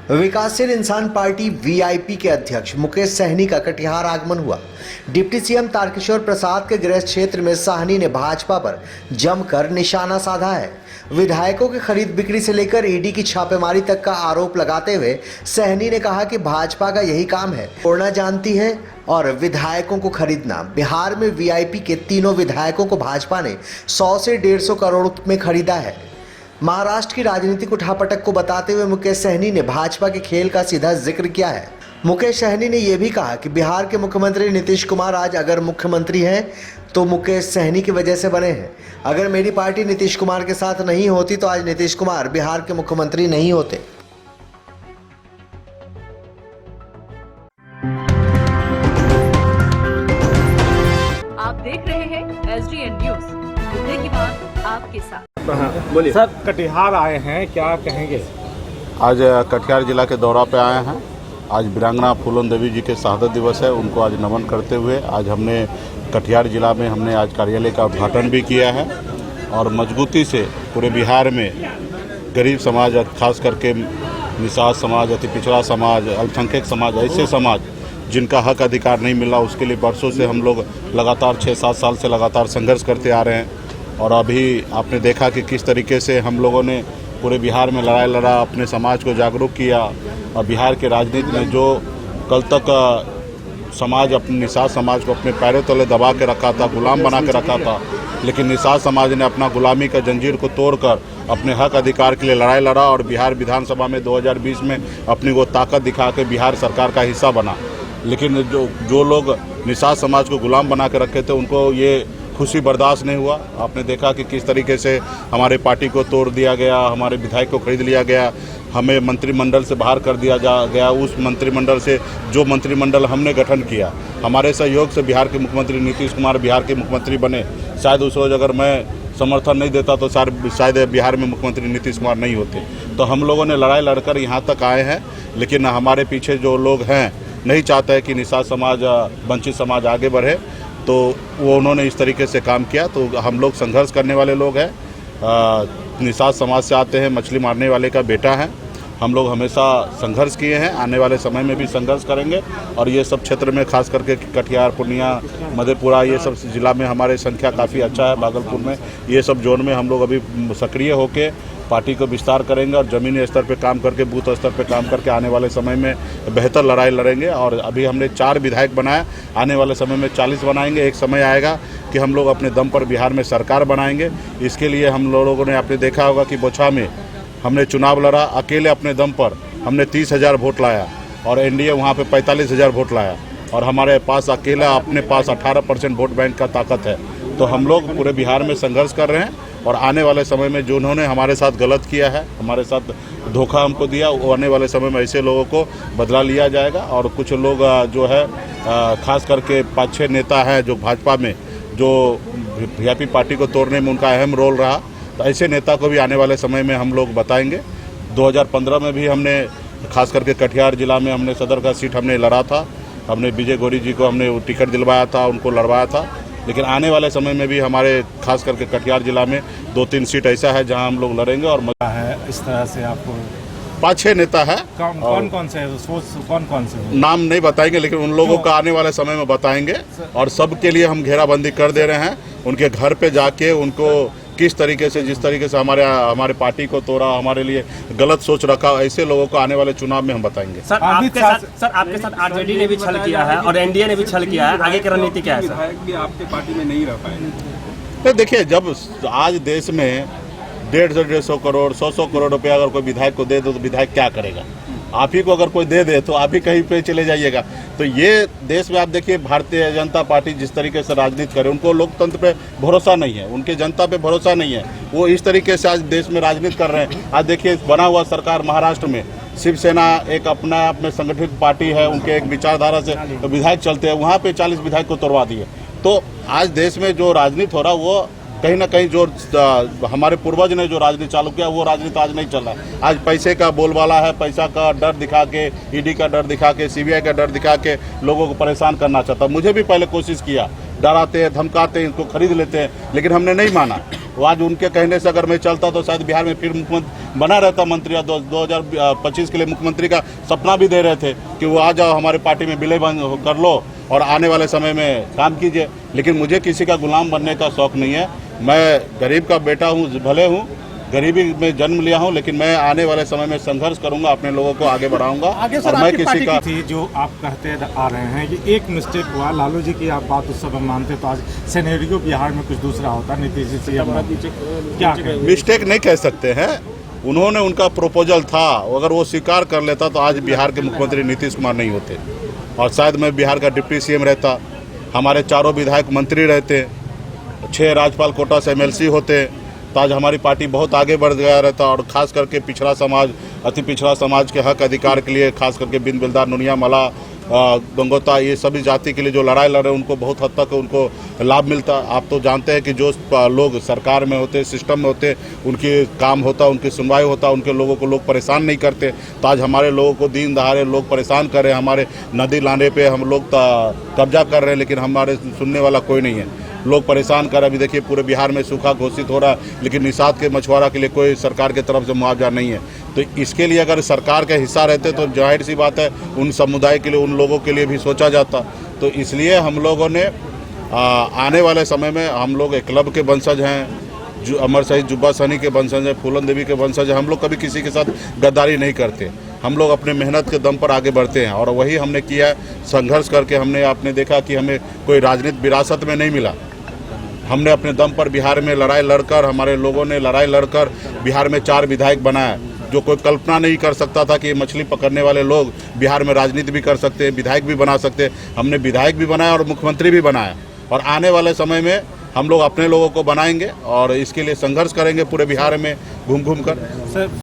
विकासशील इंसान party VIP के अध्यक्ष मुकेश सहनी का कटिहार आगमन हुआ। डिप्टी सीएम तारकिशोर प्रसाद के गृह क्षेत्र में सहनी ने भाजपा पर जमकर निशाना साधा है। विधायकों की खरीद बिक्री से लेकर ईडी की छापेमारी तक का आरोप लगाते हुए सहनी ने कहा कि भाजपा का यही काम है, तोड़ना जानती है और विधायकों को खरीदना। बिहार में वीआईपी के तीनों विधायकों को भाजपा ने 100 से 150 करोड़ में खरीदा है। महाराष्ट्र की राजनीतिक उठापटक को बताते हुए मुकेश सहनी ने भाजपा के खेल का सीधा जिक्र किया है। मुकेश सहनी ने यह भी कहा कि बिहार के मुख्यमंत्री नीतीश कुमार आज अगर मुख्यमंत्री हैं तो मुकेश सहनी की वजह से बने हैं। अगर मेरी पार्टी नीतीश कुमार के साथ नहीं होती तो आज नीतीश कुमार बिहार के मुख्यमंत्री नहीं होते। आप देख रहे हैं SDN न्यूज, मुद्दे की बात आपके साथ। बोलिए सर, कटिहार आए हैं, क्या कहेंगे? आज कटिहार जिला के दौरा पे आए हैं। आज वीरांगना फूलन देवी जी के शहादत दिवस है, उनको आज नमन करते हुए आज हमने कटिहार जिला में हमने आज कार्यालय का उद्घाटन भी किया है और मजबूती से पूरे बिहार में गरीब समाज, खास करके निषाद समाज, अति पिछड़ा समाज, अल्पसंख्यक समाज, ऐसे समाज जिनका हक अधिकार नहीं मिला, उसके लिए बरसों से हम लोग लगातार 6-7 साल से लगातार संघर्ष करते आ रहे हैं। और अभी आपने देखा कि किस तरीके से हम लोगों ने पूरे बिहार में लड़ाई लड़ा, अपने समाज को जागरूक किया। और बिहार के राजनीति में जो कल तक समाज अपने निषाद समाज को अपने पैरों तले दबा के रखा था, गुलाम बना के रखा था, लेकिन निषाद समाज ने अपना गुलामी का जंजीर को तोड़कर अपने हक अधिकार के लिए लड़ाई लड़ा और बिहार विधानसभा में 2020 में अपनी वो ताकत दिखा के बिहार सरकार का हिस्सा बना। लेकिन जो लोग निषाद समाज को गुलाम बना के रखे थे, उनको ये खुशी बर्दाश्त नहीं हुआ। आपने देखा कि किस तरीके से हमारे पार्टी को तोड़ दिया गया, हमारे विधायक को खरीद लिया गया, हमें मंत्रिमंडल से बाहर कर दिया गया। उस मंत्रिमंडल से जो मंत्रिमंडल हमने गठन किया, हमारे सहयोग से बिहार के मुख्यमंत्री नीतीश कुमार बिहार के मुख्यमंत्री बने। शायद उस रोज़ अगर मैं समर्थन नहीं देता तो शायद बिहार में मुख्यमंत्री नीतीश कुमार नहीं होते। तो हम लोगों ने लड़ाई लड़कर यहाँ तक आए हैं, लेकिन हमारे पीछे जो लोग हैं नहीं चाहते कि निषाद समाज, वंचित समाज आगे बढ़े, तो वो उन्होंने इस तरीके से काम किया। तो हम लोग संघर्ष करने वाले लोग हैं, निषाद समाज से आते हैं, मछली मारने वाले का बेटा है। हम लोग हमेशा संघर्ष किए हैं, आने वाले समय में भी संघर्ष करेंगे। और ये सब क्षेत्र में खास करके कटिहार, पूर्णिया, मधेपुरा, ये सब जिला में हमारे संख्या काफ़ी अच्छा है। भागलपुर में ये सब जोन में हम लोग अभी सक्रिय होकर पार्टी को विस्तार करेंगे और ज़मीनी स्तर पे काम करके, बूथ स्तर पे काम करके आने वाले समय में बेहतर लड़ाई लड़ेंगे। और अभी हमने 4 विधायक बनाए, आने वाले समय में 40 बनाएंगे। एक समय आएगा कि हम लोग अपने दम पर बिहार में सरकार बनाएंगे। इसके लिए हम लोगों ने, आपने देखा होगा कि बोछा में हमने चुनाव लड़ा, अकेले अपने दम पर हमने 30,000 वोट लाया और एनडीए वहाँ पे 45,000 वोट लाया। और हमारे पास अकेला अपने पास 18% वोट बैंक का ताकत है। तो हम लोग पूरे बिहार में संघर्ष कर रहे हैं और आने वाले समय में जो उन्होंने हमारे साथ गलत किया है, हमारे साथ धोखा हमको दिया, वो आने वाले समय में ऐसे लोगों को बदला लिया जाएगा। और कुछ लोग जो है खास करके 5-6 नेता हैं जो भाजपा में, जो वीआईपी पार्टी को तोड़ने में उनका अहम रोल रहा, तो ऐसे नेता को भी आने वाले समय में हम लोग बताएंगे। 2015 में भी हमने खास करके कटिहार जिला में हमने सदर का सीट हमने लड़ा था, हमने विजय गौरी जी को हमने टिकट दिलवाया था, उनको लड़वाया था। लेकिन आने वाले समय में भी हमारे खास करके कटिहार जिला में 2-3 सीट ऐसा है जहां हम लोग लड़ेंगे। और मजा है इस तरह से आपको 5-6 नेता है। कौन से नाम नहीं बताएंगे, लेकिन उन लोगों का आने वाले समय में बताएंगे। और सबके लिए हम घेराबंदी कर दे रहे हैं, उनके घर पे जाके उनको किस तरीके से, जिस तरीके से हमारे पार्टी को तोड़ा, हमारे लिए गलत सोच रखा, ऐसे लोगों को आने वाले चुनाव में हम बताएंगे। सर आपके साथ आरजेडी ने भी छल किया है और एनडीए ने भी छल किया है, आगे की रणनीति क्या है? सर आपके पार्टी में नहीं रह पाए। तो देखिए, जब आज देश में 150 करोड़ 100 करोड़ रुपया अगर कोई विधायक को दे दो तो विधायक क्या करेगा? आप ही को अगर कोई दे दे तो आप ही कहीं पे चले जाइएगा। तो ये देश में आप देखिए, भारतीय जनता पार्टी जिस तरीके से राजनीति करे, उनको लोकतंत्र पे भरोसा नहीं है, उनके जनता पे भरोसा नहीं है। वो इस तरीके से आज देश में राजनीति कर रहे हैं। आज देखिए, बना हुआ सरकार महाराष्ट्र में शिवसेना एक अपना आप में संगठित पार्टी है, उनके एक विचारधारा से विधायक चलते हैं, वहाँ पे 40 विधायक को तोड़वा दिए। तो आज देश में जो राजनीति हो रहा वो कहीं ना कहीं जो हमारे पूर्वज ने जो राजनीति चालू किया, वो राजनीति आज नहीं चल रहा है। आज पैसे का बोलबाला है, पैसा का डर दिखा के, ईडी का डर दिखा के, सीबीआई का डर दिखा के लोगों को परेशान करना चाहता। मुझे भी पहले कोशिश किया, डराते हैं, धमकाते हैं, इनको खरीद लेते हैं, लेकिन हमने नहीं माना। वो आज उनके कहने से अगर मैं चलता तो शायद बिहार में फिर मुख्यमंत्री बना रहता मंत्री। 2025 के लिए मुख्यमंत्री का सपना भी दे रहे थे कि वो आ जाओ हमारे पार्टी में विलय कर लो और आने वाले समय में काम कीजिए। लेकिन मुझे किसी का गुलाम बनने का शौक नहीं है। मैं गरीब का बेटा हूँ, भले हूँ, गरीबी में जन्म लिया हूं, लेकिन मैं आने वाले समय में संघर्ष करूंगा, अपने लोगों को आगे बढ़ाऊंगा। आगे सर, और मैं आपकी किसी का थी जो आप कहते आ रहे हैं कि एक मिस्टेक हुआ, लालू जी की आप बात उस समय मानते तो आज सिनेरियो बिहार में कुछ दूसरा होता। नीतीश जी से क्या मिस्टेक नहीं कह सकते हैं, उन्होंने उनका प्रपोजल था, अगर वो स्वीकार कर लेता तो आज बिहार के मुख्यमंत्री नीतीश कुमार नहीं होते और शायद मैं बिहार का डिप्टी सीएम रहता, हमारे 4 विधायक मंत्री रहते, 6 राज्यपाल कोटा से MLC होते, तो आज हमारी पार्टी बहुत आगे बढ़ गया रहता। और खास करके पिछड़ा समाज, अति पिछड़ा समाज के हक अधिकार के लिए, खास करके बिन बिलदार, नुनिया, मला, गंगोता, ये सभी जाति के लिए जो लड़ाई लड़ रहे हैं उनको बहुत हद तक उनको लाभ मिलता। आप तो जानते हैं कि जो लोग सरकार में होते, सिस्टम में होते, उनकी काम होता, उनकी सुनवाई होता, उनके लोगों को लोग परेशान नहीं करते। तो आज हमारे लोगों को दिन दहाड़े लोग परेशान कर रहे हैं, हमारे नदी लाने पे हम लोग कब्जा कर रहे हैं, लेकिन हमारे सुनने वाला कोई नहीं है। लोग परेशान कर रहे हैं। अभी देखिए पूरे बिहार में सूखा घोषित हो रहा है, लेकिन निषाद के मछुआरा के लिए कोई सरकार की तरफ से मुआवजा नहीं है। तो इसके लिए अगर सरकार का हिस्सा रहते तो जाहिर सी बात है उन समुदाय के लिए, उन लोगों के लिए भी सोचा जाता। तो इसलिए हम लोगों ने आने वाले समय में, हम लोग एक क्लब के वंशज हैं, जो अमर शहीद जुब्बा सहनी के वंशज हैं, फूलन देवी के वंशज हैं। हम लोग कभी किसी के साथ गद्दारी नहीं करते, हम लोग अपने मेहनत के दम पर आगे बढ़ते हैं और वही हमने किया है। संघर्ष करके हमने, आपने देखा कि हमें कोई राजनीतिक विरासत में नहीं मिला, हमने अपने दम पर बिहार में लड़ाई लड़कर, हमारे लोगों ने लड़ाई लड़कर बिहार में 4 विधायक बनाया। जो कोई कल्पना नहीं कर सकता था कि मछली पकड़ने वाले लोग बिहार में राजनीति भी कर सकते हैं, विधायक भी बना सकते हैं। हमने विधायक भी बनाया और मुख्यमंत्री भी बनाया और आने वाले समय में हम लोग अपने लोगों को बनाएंगे और इसके लिए संघर्ष करेंगे पूरे बिहार में घूम घूम कर। सर